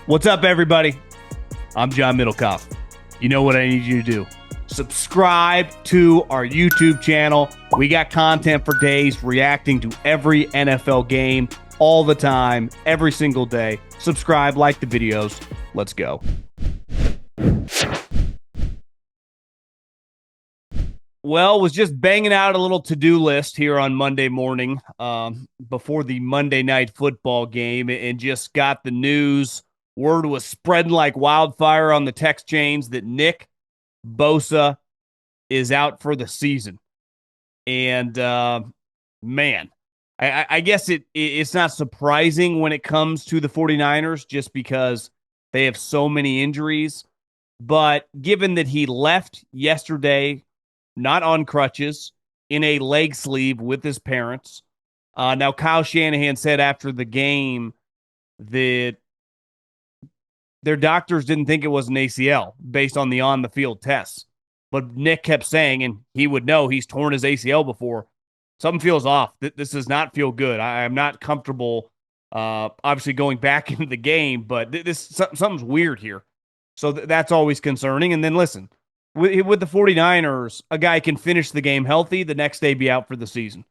What's up, everybody? I'm John Middlekauff. You know what I need you to do. Subscribe to our YouTube channel. We got content for days reacting to every NFL game all the time, every single day. Subscribe, like the videos. Let's go. Well, was just banging out a little to-do list here on Monday morning before the Monday night football game and just got the news. Word was spreading like wildfire on the text chains that Nick Bosa is out for the season. And man, I guess it's not surprising when it comes to the 49ers just because they have so many injuries. But given that he left yesterday, not on crutches, in a leg sleeve with his parents, now Kyle Shanahan said after the game that their doctors didn't think it was an ACL based on the on-the-field tests. But Nick kept saying, and he would know he's torn his ACL before, something feels off. This does not feel good. I'm not comfortable, obviously, going back into the game, but something's weird here. So that's always concerning. And then listen, with the 49ers, a guy can finish the game healthy, the next day be out for the season.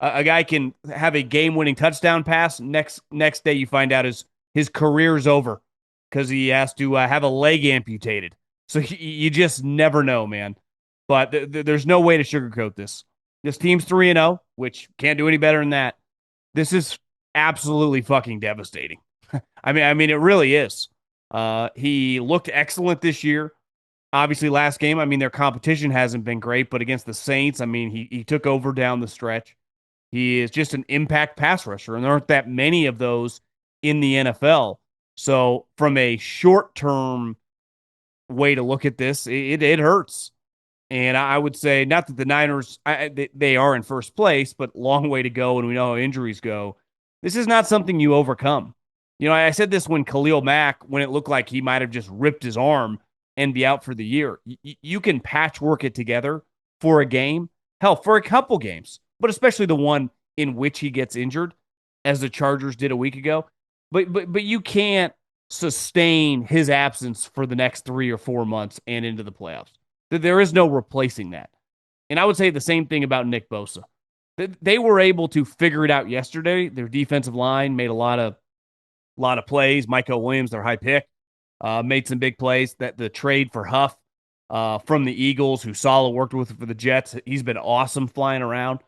A guy can have a game-winning touchdown pass, next day you find out his career's over because he has to have a leg amputated. So you just never know, man. But there's no way to sugarcoat this. This team's 3-0, which can't do any better than that. This is absolutely fucking devastating. I mean, it really is. He looked excellent this year. Obviously, last game, I mean, their competition hasn't been great, but against the Saints, I mean, he took over down the stretch. He is just an impact pass rusher, and there aren't that many of those in the NFL. So from a short-term way to look at this, it hurts. And I would say, not that the Niners, they are in first place, but long way to go, and we know how injuries go. This is not something you overcome. You know, I said this when Khalil Mack, when it looked like he might have just ripped his arm and be out for the year. You can patchwork it together for a game, hell, for a couple games, but especially the one in which he gets injured, as the Chargers did a week ago. But you can't sustain his absence for the next 3 or 4 months and into the playoffs. There is no replacing that. And I would say the same thing about Nick Bosa. They were able to figure it out yesterday. Their defensive line made a lot of plays. Michael Williams, their high pick, made some big plays. That the trade for Huff from the Eagles, who Saleh worked with for the Jets, he's been awesome flying around.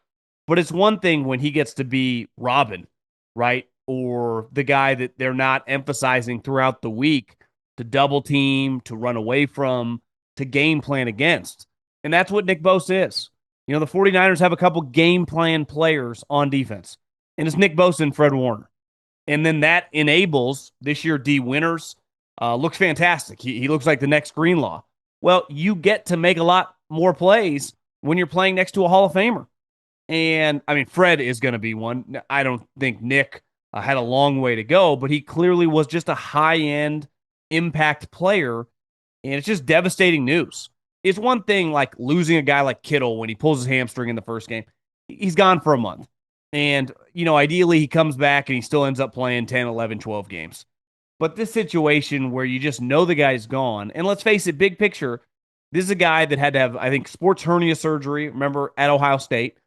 But it's one thing when he gets to be Robin, right? Or the guy that they're not emphasizing throughout the week to double team, to run away from, to game plan against. And that's what Nick Bosa is. You know, the 49ers have a couple game plan players on defense, and it's Nick Bosa and Fred Warner. And then that enables this year D Winters looks fantastic. He looks like the next Greenlaw. Well, you get to make a lot more plays when you're playing next to a Hall of Famer. And, I mean, Fred is going to be one. I don't think Nick had a long way to go, but he clearly was just a high-end impact player, and it's just devastating news. It's one thing like losing a guy like Kittle when he pulls his hamstring in the first game. He's gone for a month. And, you know, ideally he comes back and he still ends up playing 10, 11, 12 games. But this situation where you just know the guy's gone, and let's face it, big picture, this is a guy that had to have, I think, sports hernia surgery, remember, at Ohio State.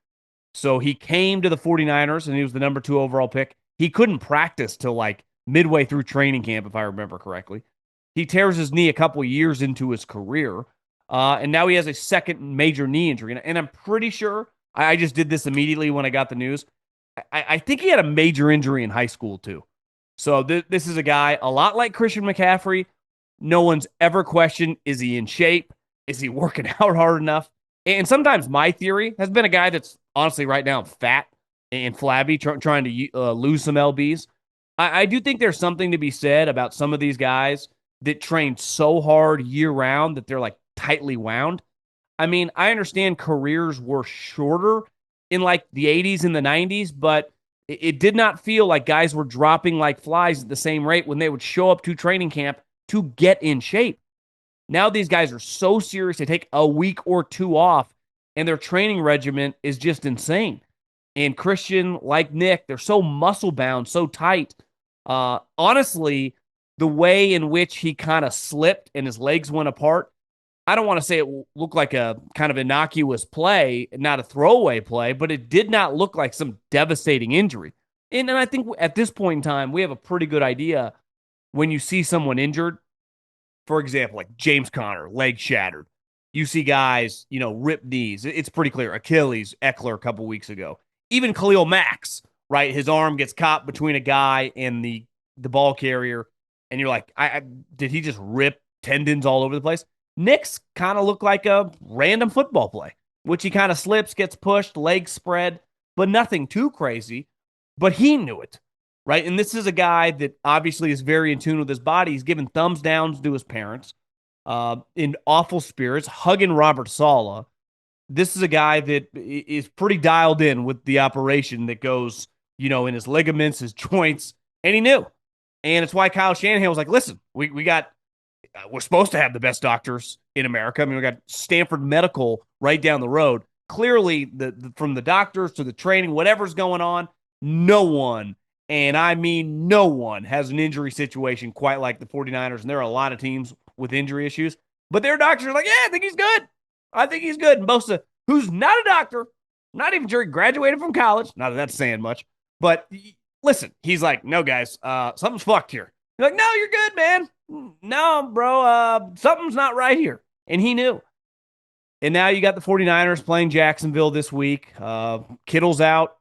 So he came to the 49ers, and he was the number 2 overall pick. He couldn't practice till like midway through training camp, if I remember correctly. He tears his knee a couple years into his career, and now he has a second major knee injury. And I'm pretty sure, I just did this immediately when I got the news, I think he had a major injury in high school too. So this is a guy, a lot like Christian McCaffrey. No one's ever questioned, is he in shape? Is he working out hard enough? And sometimes my theory has been a guy that's honestly right now fat and flabby, trying to lose some LBs. I do think there's something to be said about some of these guys that train so hard year round that they're like tightly wound. I mean, I understand careers were shorter in like the 80s and the 90s, but it did not feel like guys were dropping like flies at the same rate when they would show up to training camp to get in shape. Now these guys are so serious, they take a week or 2 off, and their training regimen is just insane. And Christian, like Nick, they're so muscle bound, so tight. Honestly, the way in which he kind of slipped and his legs went apart, I don't want to say it looked like a kind of innocuous play, not a throwaway play, but it did not look like some devastating injury. And I think at this point in time, we have a pretty good idea when you see someone injured, for example, like James Conner, leg shattered. You see guys, rip knees. It's pretty clear. Achilles, Eckler a couple weeks ago. Even Khalil Max, right? His arm gets caught between a guy and the ball carrier, and you're like, did he just rip tendons all over the place? Nick's kind of looked like a random football play, which he kind of slips, gets pushed, legs spread, but nothing too crazy. But he knew it, right? And this is a guy that obviously is very in tune with his body. He's giving thumbs downs to his parents, in awful spirits, hugging Robert Saleh. This is a guy that is pretty dialed in with the operation that goes, in his ligaments, his joints, and he knew. And it's why Kyle Shanahan was like, listen, we're supposed to have the best doctors in America. I mean, we got Stanford Medical right down the road. Clearly, from the doctors to the training, whatever's going on, no one, and I mean no one, has an injury situation quite like the 49ers. And there are a lot of teams with injury issues, but their doctors are like, yeah, I think he's good. I think he's good. And Bosa, who's not a doctor, not even sure he graduated from college, not that that's saying much, but listen, he's like, no, guys, something's fucked here. You're like, no, you're good, man. No, bro, something's not right here. And he knew. And now you got the 49ers playing Jacksonville this week. Kittle's out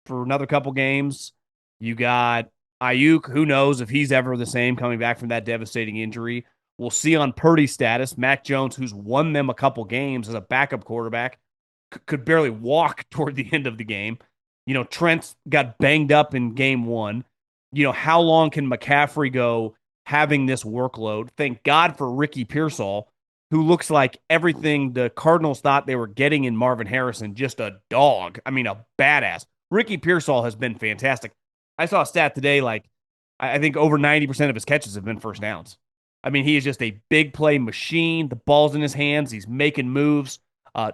for another couple games. You got Ayuk, who knows if he's ever the same coming back from that devastating injury. We'll see on Purdy's status. Mac Jones, who's won them a couple games as a backup quarterback, could barely walk toward the end of the game. Trent got banged up in game one. How long can McCaffrey go having this workload? Thank God for Ricky Pearsall, who looks like everything the Cardinals thought they were getting in Marvin Harrison, just a dog. I mean, a badass. Ricky Pearsall has been fantastic. I saw a stat today, like, I think over 90% of his catches have been first downs. I mean, he is just a big play machine. The ball's in his hands. He's making moves,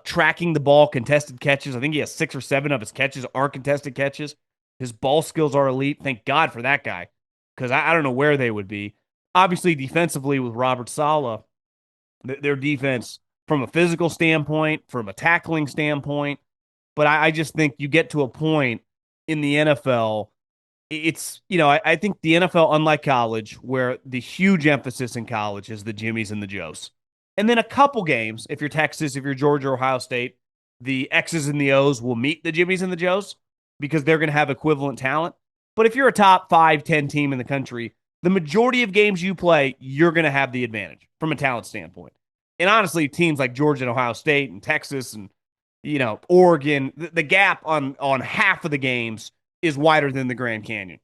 tracking the ball, contested catches. I think he has 6 or 7 of his catches are contested catches. His ball skills are elite. Thank God for that guy, because I don't know where they would be. Obviously, defensively with Robert Saleh, their defense from a physical standpoint, from a tackling standpoint, but I just think you get to a point in the NFL. It's, I think the NFL, unlike college, where the huge emphasis in college is the Jimmies and the Joes. And then a couple games, if you're Texas, if you're Georgia, Ohio State, the X's and the O's will meet the Jimmies and the Joes because they're going to have equivalent talent. But if you're a top 5, 10 team in the country, the majority of games you play, you're going to have the advantage from a talent standpoint. And honestly, teams like Georgia and Ohio State and Texas and, Oregon, the gap on half of the games is wider than the Grand Canyon.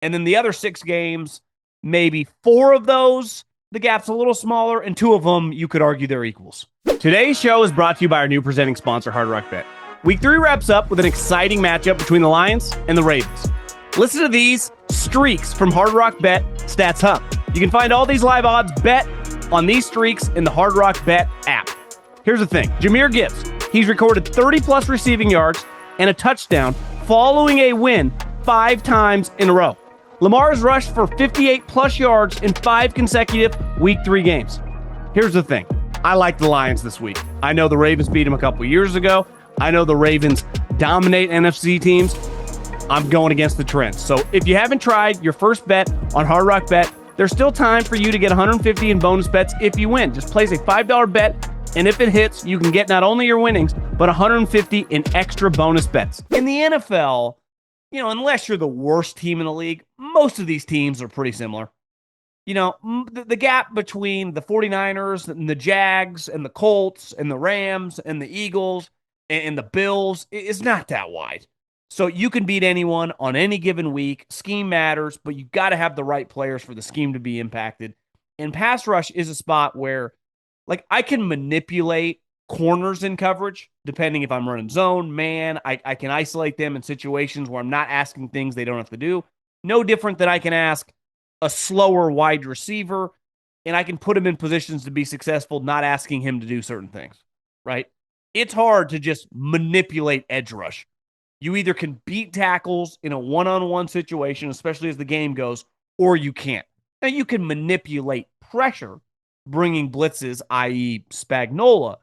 And then the other 6 games, maybe 4 of those, the gap's a little smaller, and 2 of them, you could argue they're equals. Today's show is brought to you by our new presenting sponsor, Hard Rock Bet. Week 3 wraps up with an exciting matchup between the Lions and the Ravens. Listen to these streaks from Hard Rock Bet Stats Hub. You can find all these live odds bet on these streaks in the Hard Rock Bet app. Here's the thing. Jahmyr Gibbs, he's recorded 30-plus receiving yards and a touchdown following a win 5 times in a row. Lamar has rushed for 58-plus yards in 5 consecutive Week 3 games. Here's the thing. I like the Lions this week. I know the Ravens beat them a couple years ago. I know the Ravens dominate NFC teams. I'm going against the trend. So if you haven't tried your first bet on Hard Rock Bet, there's still time for you to get $150 in bonus bets if you win. Just place a $5 bet, and if it hits, you can get not only your winnings, but $150 in extra bonus bets. In the NFL, unless you're the worst team in the league, most of these teams are pretty similar. The gap between the 49ers and the Jags and the Colts and the Rams and the Eagles and the Bills is not that wide. So you can beat anyone on any given week. Scheme matters, but you got to have the right players for the scheme to be impacted. And pass rush is a spot where, I can manipulate corners in coverage, depending if I'm running zone, man. I can isolate them in situations where I'm not asking things they don't have to do. No different than I can ask a slower wide receiver, and I can put him in positions to be successful, not asking him to do certain things, right? It's hard to just manipulate edge rush. You either can beat tackles in a one-on-one situation, especially as the game goes, or you can't. Now you can manipulate pressure, bringing blitzes, i.e., Spagnola,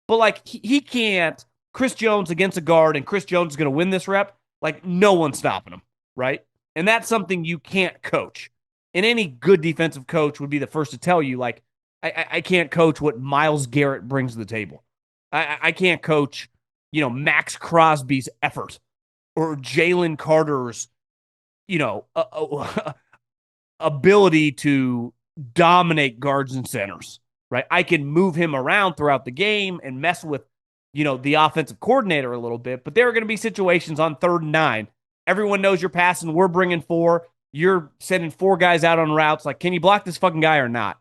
but like he can't. Chris Jones against a guard, and Chris Jones is going to win this rep. Like no one's stopping him, right? And that's something you can't coach. And any good defensive coach would be the first to tell you, like, I can't coach what Myles Garrett brings to the table. I can't coach, Max Crosby's effort or Jalen Carter's, you know, ability to dominate guards and centers, right? I can move him around throughout the game and mess with, the offensive coordinator a little bit, but there are going to be situations on 3rd and 9. Everyone knows you're passing. We're bringing 4. You're sending 4 guys out on routes. Like, can you block this fucking guy or not?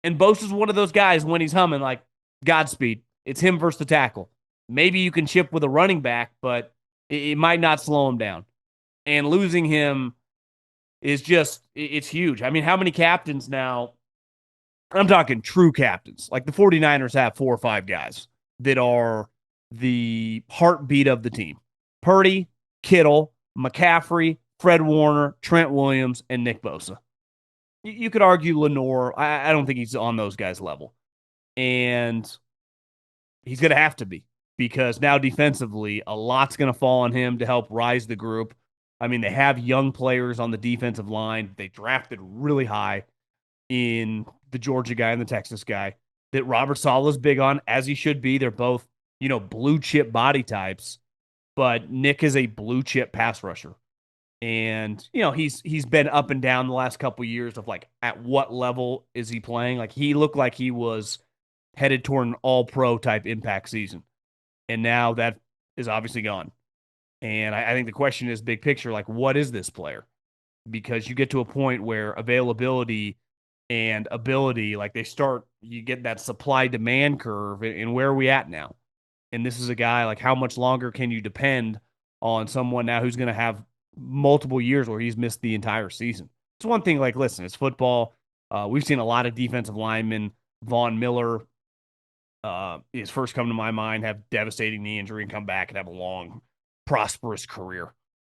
And Bosa's one of those guys when he's humming, like, Godspeed. It's him versus the tackle. Maybe you can chip with a running back, but it might not slow him down. And losing him is just, it's huge. I mean, how many captains now? I'm talking true captains. Like the 49ers have 4 or 5 guys that are the heartbeat of the team. Purdy, Kittle, McCaffrey, Fred Warner, Trent Williams, and Nick Bosa. You could argue Lenore. I don't think he's on those guys' level. And he's going to have to be because now defensively, a lot's going to fall on him to help rise the group. I mean, they have young players on the defensive line. They drafted really high in the Georgia guy and the Texas guy that Robert Saleh's big on, as he should be. They're both, blue chip body types, but Nick is a blue chip pass rusher. And, he's been up and down the last couple of years of like at what level is he playing? Like he looked like he was headed toward an all pro type impact season. And now that is obviously gone. And I think the question is big picture, like what is this player? Because you get to a point where availability and ability, like you get that supply demand curve. And where are we at now? And this is a guy, like, how much longer can you depend on someone now who's going to have multiple years where he's missed the entire season? It's one thing, like, listen, it's football. We've seen a lot of defensive linemen, Von Miller, is first come to my mind, have devastating knee injury and come back and have a long, prosperous career,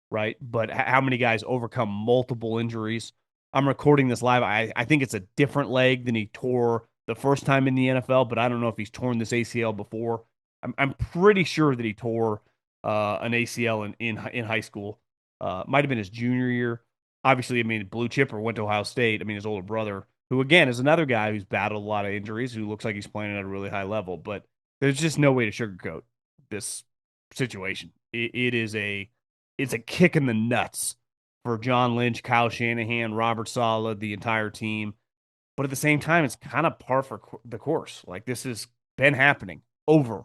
right? But how many guys overcome multiple injuries? I'm recording this live. I think it's a different leg than he tore the first time in the NFL, but I don't know if he's torn this ACL before. I'm pretty sure that he tore an ACL in high school. Might have been his junior year. Obviously, I mean, blue chipper went to Ohio State. I mean, his older brother, who again is another guy who's battled a lot of injuries, who looks like he's playing at a really high level. But there's just no way to sugarcoat this situation. It's a kick in the nuts for John Lynch, Kyle Shanahan, Robert Saleh, the entire team. But at the same time, it's kind of par for the course. Like this has been happening over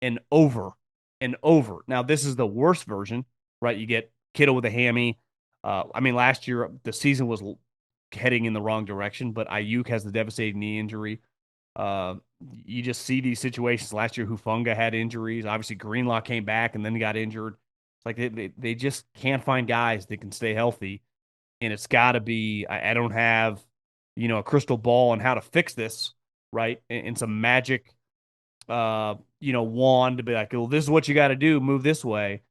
and over and over. Now, this is the worst version, right? You get Kittle with a hammy. I mean, last year the season was heading in the wrong direction, but Ayuk has the devastating knee injury. Uh, you just see these situations. Last year, Hufanga had injuries. Obviously, Greenlaw came back and then got injured. It's like they just can't find guys that can stay healthy. And it's got to be, I don't have, a crystal ball on how to fix this, right? And some magic, wand to be like, well, this is what you got to do, move this way,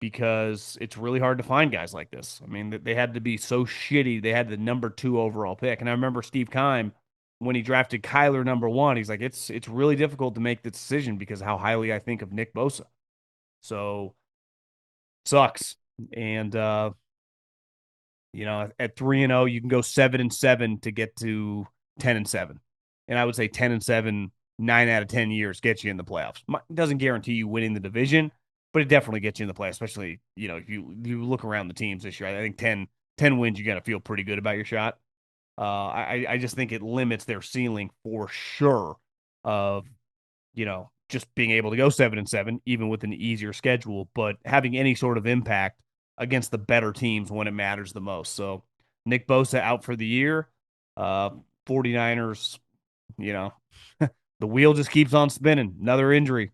because it's really hard to find guys like this. I mean, they had to be so shitty. They had the number 2 overall pick. And I remember Steve Keim, when he drafted Kyler number 1, he's like, it's really difficult to make the decision because how highly I think of Nick Bosa. So sucks. And at 3-0, you can go 7-7 to get to 10-7. And I would say 10-7, 9 out of 10 years gets you in the playoffs. It doesn't guarantee you winning the division, but it definitely gets you in the playoffs, especially, if you look around the teams this year. I think 10 wins, you got to feel pretty good about your shot. I just think it limits their ceiling for sure of, just being able to go 7-7, even with an easier schedule, but having any sort of impact against the better teams when it matters the most. So Nick Bosa out for the year. 49ers, the wheel just keeps on spinning. Another injury.